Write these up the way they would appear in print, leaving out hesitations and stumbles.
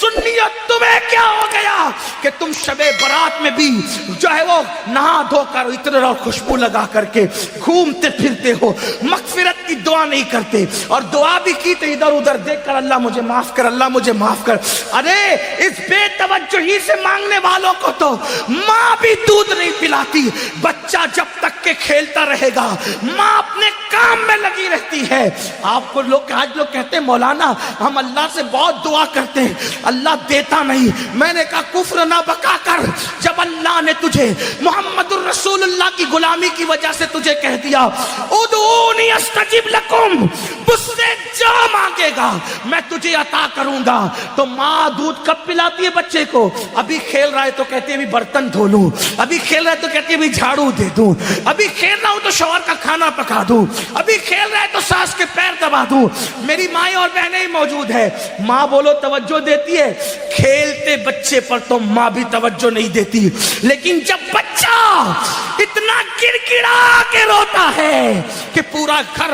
सुन्नियत तुम्हें क्या हो गया कि तुम शबे बारात में भी जो है वो नहा धोकर इत्र और खुशबू लगा करके घूमते फिरते हो, मगफिरत की दुआ नहीं करते, और दुआ भी की तो इधर उधर देख कर अल्लाह मुझे माफ कर, अल्लाह मुझे माफ कर। अरे इस बेतवज्जोही से मांगने वालों को तो माँ भी दूध नहीं पिलाती। बच्चा जब तक के खेलता रहेगा, माँ अपने काम में लगी रहती है। आपको लोग आज लोग कहते हैं मौलाना हम अल्लाह से बहुत दुआ करते हैं, अल्लाह देता नहीं। मैंने कहा कुफ्र ना बका कर, जब अल्लाह ने तुझे मोहम्मदुर रसूलुल्लाह की गुलामी की वजह से तुझे कह दिया उदूनी अस्तजिब लकुम, मुझसे जो मांगेगा मैं तुझे अता करूंगा, तो माँ दूध कब पिलाती है बच्चे को? अभी खेल रहा है तो कहती है अभी बर्तन धो लूं, अभी खेल रहा है तो कहती है अभी झाड़ू दे दूं, अभी खेल रहा हूं तो शौहर का खाना पका दूं, अभी खेल रहा है तो सास के पैर दबा दूं। मेरी माएं और बहनें ही मौजूद है, माँ बोलो तवज्जो देती है, खेलते बच्चे पर तो माँ भी तवज्जो नहीं देती। लेकिन जब बच्चा इतना गिड़गिड़ा के रोता है कि पूरा घर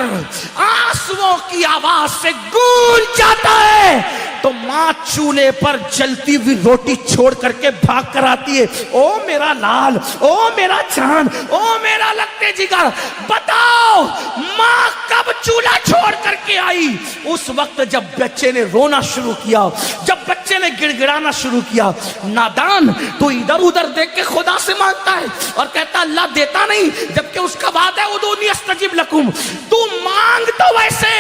आंसुओं की आवाज से गूंज जाता है, तो माँ चूल्हे पर जलती हुई रोटी छोड़ करके भाग कर आती है, ओ मेरा लाल, ओ मेरा चांद, ओ मेरा लगते जिगर, बताओ माँ कब चूल्हा छोड़ करके आई? उस वक्त जब बच्चे ने रोना शुरू किया, जब बच्चे ने गिड़गिड़ाना शुरू किया। नादान, तू इधर उधर देख के खुदा से मांगता है और कहता अल्लाह देता नहीं, जबकि उसका बात है उदूनी अस्तजिब लकुम। तू मांग तो वैसे,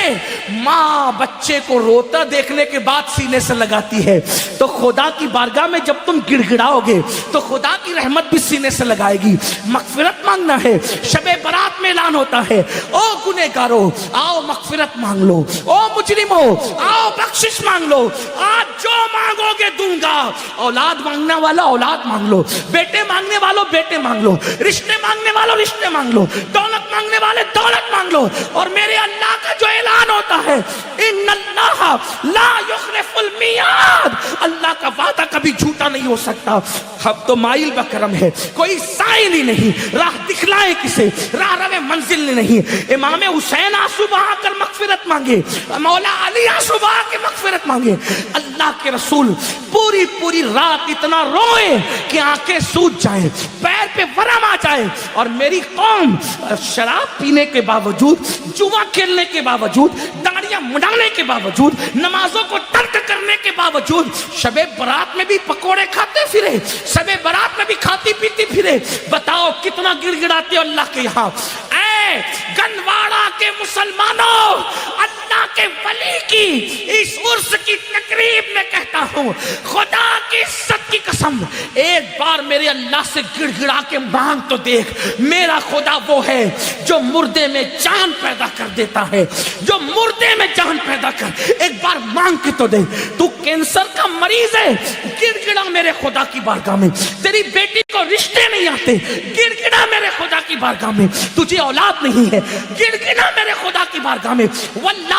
माँ बच्चे को रोता देखने के बाद सीने से लगाती है, तो खुदा की बारगाह में जब तुम गिड़गिड़ाओगे तो खुदा की रहमत भी सीने से लगाएगी। मगफिरत मांगना है, शबे बारात में ऐलान होता है, ओ गुनहगारो आओ मगफिरत मांग लो, ओ मुजरिमो आओ बख्शिश मांग लो, आज जो मांगोगे दूंगा। औलाद मांगने वाला औलाद मांग लो, बेटे मांगने वालों बेटे मांग लो, रिश्ते मांगने वालों रिश्ते मांग लो, दौलत मांगने वाले दौलत मांग लो। और मेरे अल्लाह का जो ऐलान होता है इन्नल्लाह ला युखलिफुल मियाद, अल्लाह का वादा कभी झूठा नहीं हो सकता। अब तो माइल बकरम है, कोई साइल ही नहीं, राह दिखलाए किसे, राह रवे मंजिल नहीं। इमाम हुसैन आंसू बहा कर मगफिरत मांगे, मौला अली आंसू बहा के मगफिरत मांगे। अल्लाह के रसूल पूरी पूरी रात इतना रोए कि आंखें सूज जाए, पैर पे वरम आ जाए। और मेरी कौम शराब पीने के बावजूद, जुआ खेलने के बावजूद, दाढ़ियां मुड़ाने के बावजूद, नमाजों को तर्क करने के बावजूद शबे बारात में भी पकोड़े खाते फिरे, शबे बारात में भी खाती पीती फिरे। बताओ कितना गिड़गिड़ाते हो अल्लाह के यहाँ। ऐ गनवाड़ा के मुसलमानों, अल्लाह के वली की इस उर्स की तकरीब में कहता हूँ, खुदा की इज्जत की कसम, एक बार मेरे अल्लाह से गिड़गिड़ा के मांग तो देख। मेरा खुदा वो है जो मुर्दे में जान पैदा कर देता है, जो मुर्दे में जान पैदा कर, एक बार मांग के तो दे। तू कैंसर का मरीज है, गिड़गिड़ा मेरे खुदा की बारगाह में। तेरी बेटी को रिश्ते नहीं आते, गिड़गिड़ा मेरे खुदा की बारगाह में। तुझे औलाद नहीं है, गिड़गिड़ा मेरे खुदा की बारगाह में। वल्लाह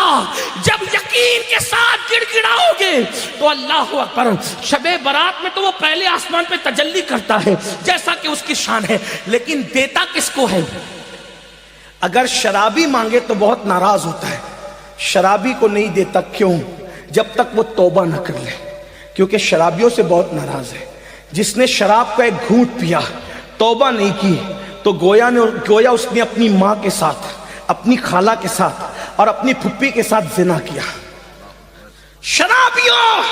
जब यकीन के साथ गिड़गिड़ाओगे तो अल्लाह अकबर, शबे बारात में तो वो पहले आसमान पे तजल्ली करता है जैसा कि उसकी शान है, लेकिन देता किसको है? अगर शराबी मांगे तो बहुत नाराज होता है, शराबी को नहीं देता। क्यों? जब तक वो तौबा न कर ले, क्योंकि शराबियों से बहुत नाराज है। जिसने शराब का एक घूंट पिया, तौबा नहीं की, तो गोया उसने अपनी माँ के साथ, अपनी खाला के साथ और अपनी फुप्पी के साथ जिना किया। शराबियों,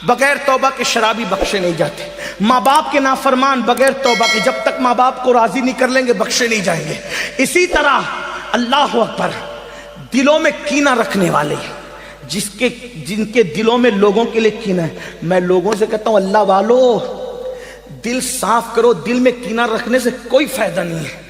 बगैर तौबा के शराबी बख्शे नहीं जाते। माँ बाप के नाफरमान बगैर तौबा के जब तक माँ बाप को राजी नहीं कर लेंगे बख्शे नहीं जाएंगे। इसी तरह अल्लाह अकबर, दिलों में कीना रखने वाले, जिनके दिलों में लोगों के लिए कीना है, मैं लोगों से कहता हूं अल्लाह वालो दिल साफ करो। दिल में कीना रखने से कोई फायदा नहीं है।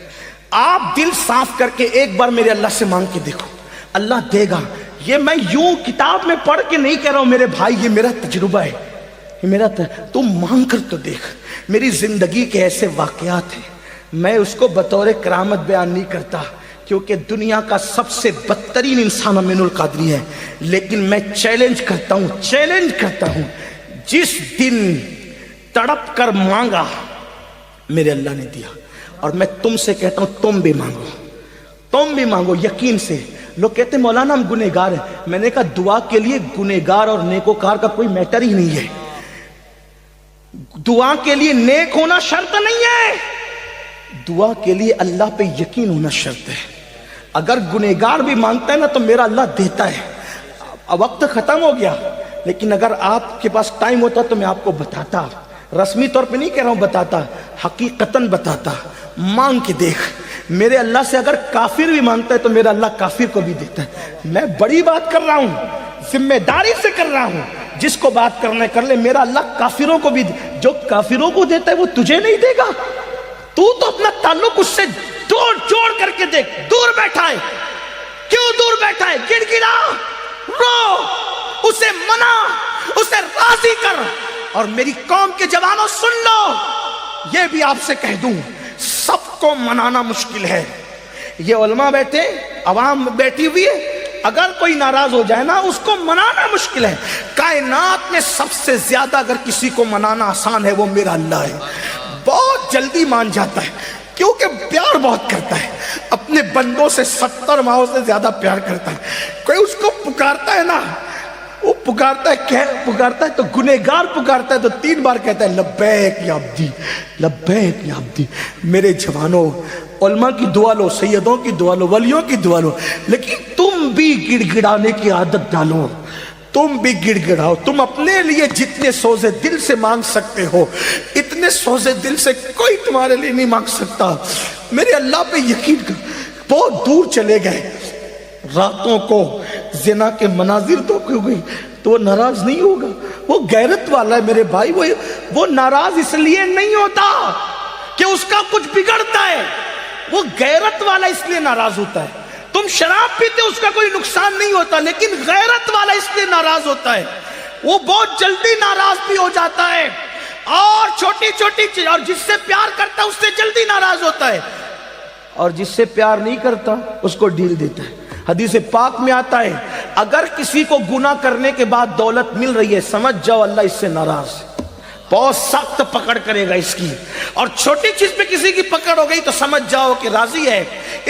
आप दिल साफ करके एक बार मेरे अल्लाह से मांग के देखो, अल्लाह देगा। ये मैं यूं किताब में पढ़ के नहीं कह रहा हूं मेरे भाई, ये मेरा तजुर्बा है, ये मेरा तुम मांग कर तो देख। मेरी जिंदगी के ऐसे वाकयात हैं, मैं उसको बतौर करामत बयान नहीं करता, क्योंकि दुनिया का सबसे बदतरीन इंसान अमीनुल कादरी है। लेकिन मैं चैलेंज करता हूं, जिस दिन तड़प कर मांगा मेरे अल्लाह ने दिया। और मैं तुमसे कहता हूं तुम भी मांगो यकीन से। لوگ کہتے ہیں مولانا ہم گنہگار ہیں. میں نے کہا دعا کے لیے گنہگار اور نیکوکار کا کوئی میٹر ہی نہیں ہے. دعا کے لیے نیک ہونا شرط نہیں ہے, دعا کے لیے اللہ پہ یقین ہونا شرط ہے. اگر گنہگار بھی مانگتا ہے نا تو میرا اللہ دیتا ہے. اب وقت ختم ہو گیا, لیکن اگر آپ کے پاس ٹائم ہوتا تو میں آپ کو بتاتا, رسمی طور پہ نہیں کہہ رہا ہوں, بتاتا, حقیقتاً بتاتا. مانگ کے دیکھ, میرے اللہ سے اگر کافر بھی مانگتا ہے تو میرا اللہ کافر کو بھی دیتا ہے. میں بڑی بات کر رہا ہوں, ذمہ داری سے کر رہا ہوں, جس کو بات کرنا ہے کر لے. میرا اللہ کافروں کو بھی, جو کافروں کو دیتا ہے وہ تجھے نہیں دے گا. تو اپنا تعلق اس سے جوڑ کر کے دیکھ. دور بیٹھا ہے, کیوں دور بیٹھا ہے؟ گڑ گڑا, رو, اسے منا, اسے راضی کر. اور میری قوم کے جوانوں سن لو, یہ بھی آپ سے کہہ دوں, سب کو منانا مشکل ہے. یہ علماء بیٹھے, عوام بیٹھی ہوئی ہے, اگر کوئی ناراض ہو جائے نا اس کو منانا مشکل ہے. کائنات میں سب سے زیادہ اگر کسی کو منانا آسان ہے وہ میرا اللہ ہے. بہت جلدی مان جاتا ہے کیونکہ پیار بہت کرتا ہے. اپنے بندوں سے 70 ماہوں سے زیادہ پیار کرتا ہے. کوئی اس کو پکارتا ہے نا, وہ پکارتا ہے, پکارتا ہے تو گنہگار پکارتا ہے تو 3 بار کہتا ہے لبیک یا عبدی, لبیک یا عبدی. میرے جوانوں, علماء کی دعا لو, سیدوں کی دعا لو, ولیوں کی دعا لو, لیکن تم بھی گڑ گڑانے کی عادت ڈالو. تم بھی گڑ گڑاؤ. تم اپنے لیے جتنے سوزے دل سے مانگ سکتے ہو اتنے سوزے دل سے کوئی تمہارے لیے نہیں مانگ سکتا. میرے اللہ پہ یقین کر. بہت دور چلے گئے, راتوں کو زنا کے مناظر تو ہو گئی تو وہ ناراض نہیں ہوگا. وہ غیرت والا ہے میرے بھائی. وہ ناراض اس لیے نہیں ہوتا کہ اس کا کچھ بگڑتا ہے, وہ غیرت والا اس لیے ناراض ہوتا ہے. تم شراب پیتے اس کا کوئی نقصان نہیں ہوتا, لیکن غیرت والا اس لیے ناراض ہوتا ہے. وہ بہت جلدی ناراض بھی ہو جاتا ہے, اور چھوٹی چھوٹی چیز, اور جس سے پیار کرتا ہے اس سے جلدی ناراض ہوتا ہے, اور جس سے پیار نہیں کرتا اس کو ڈھیل دیتا ہے. حدیث پاک میں آتا ہے اگر کسی کو گناہ کرنے کے بعد دولت مل رہی ہے سمجھ جاؤ اللہ اس سے ناراض ہے, بہت سخت پکڑ کرے گا اس کی. اور چھوٹی چیز پہ کسی کی پکڑ ہو گئی تو سمجھ جاؤ کہ راضی ہے,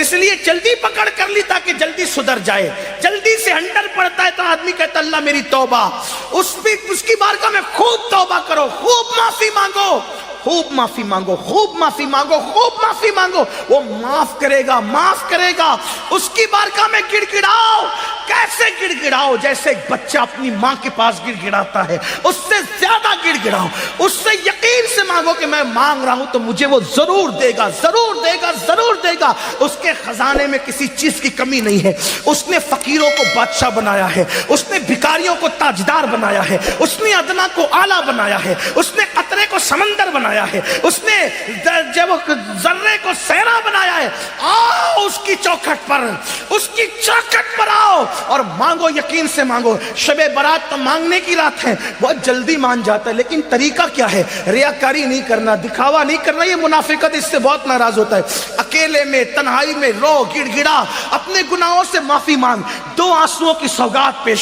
اس لیے جلدی پکڑ کر لی تاکہ جلدی سدھر جائے. جلدی سے ہنڈر پڑتا ہے تو آدمی کہتا اللہ میری توبہ. اس کی بارگاہ میں خوب توبہ کرو, خوب معافی مانگو, خوب معافی مانگو, خوب معافی مانگو, خوب معافی مانگو. وہ معاف کرے گا, معاف کرے گا. اس کی بارگاہ میں گڑ گڑاؤ. کیسے گڑ گڑاؤ؟ جیسے ایک بچہ اپنی ماں کے پاس گڑ گڑاتا ہے, اس سے زیادہ گڑ گڑاؤ. اس سے یقین سے مانگو کہ میں مانگ رہا ہوں تو مجھے وہ ضرور دے گا, ضرور دے گا, ضرور دے گا. اس کے خزانے میں کسی چیز کی کمی نہیں ہے. اس نے فقیروں کو بادشاہ بنایا ہے, اس نے بھکاریوں کو تاجدار بنایا ہے, اس نے ادنا کو اعلیٰ بنایا ہے, اس نے قطرے کو سمندر بنایا ہے, اس نے ذرے کو صحرا بنایا ہے. آؤ اس کی چوکھٹ پر, اس کی چوکھٹ پر آؤ اور مانگو, یقین سے مانگو. شب برات تو مانگنے کی رات ہے, بہت جلدی مان جاتا ہے, لیکن طریقہ کیا ہے؟ ریاکاری نہیں کرنا, دکھاوا نہیں کرنا. یہ منافقت, اس سے بہت ناراض ہوتا ہے. اکیلے میں تنہائی میں رو, گڑ گڑا, اپنے گناہوں سے معافی مانگ, 2 آنسوؤں کی سوگات پیش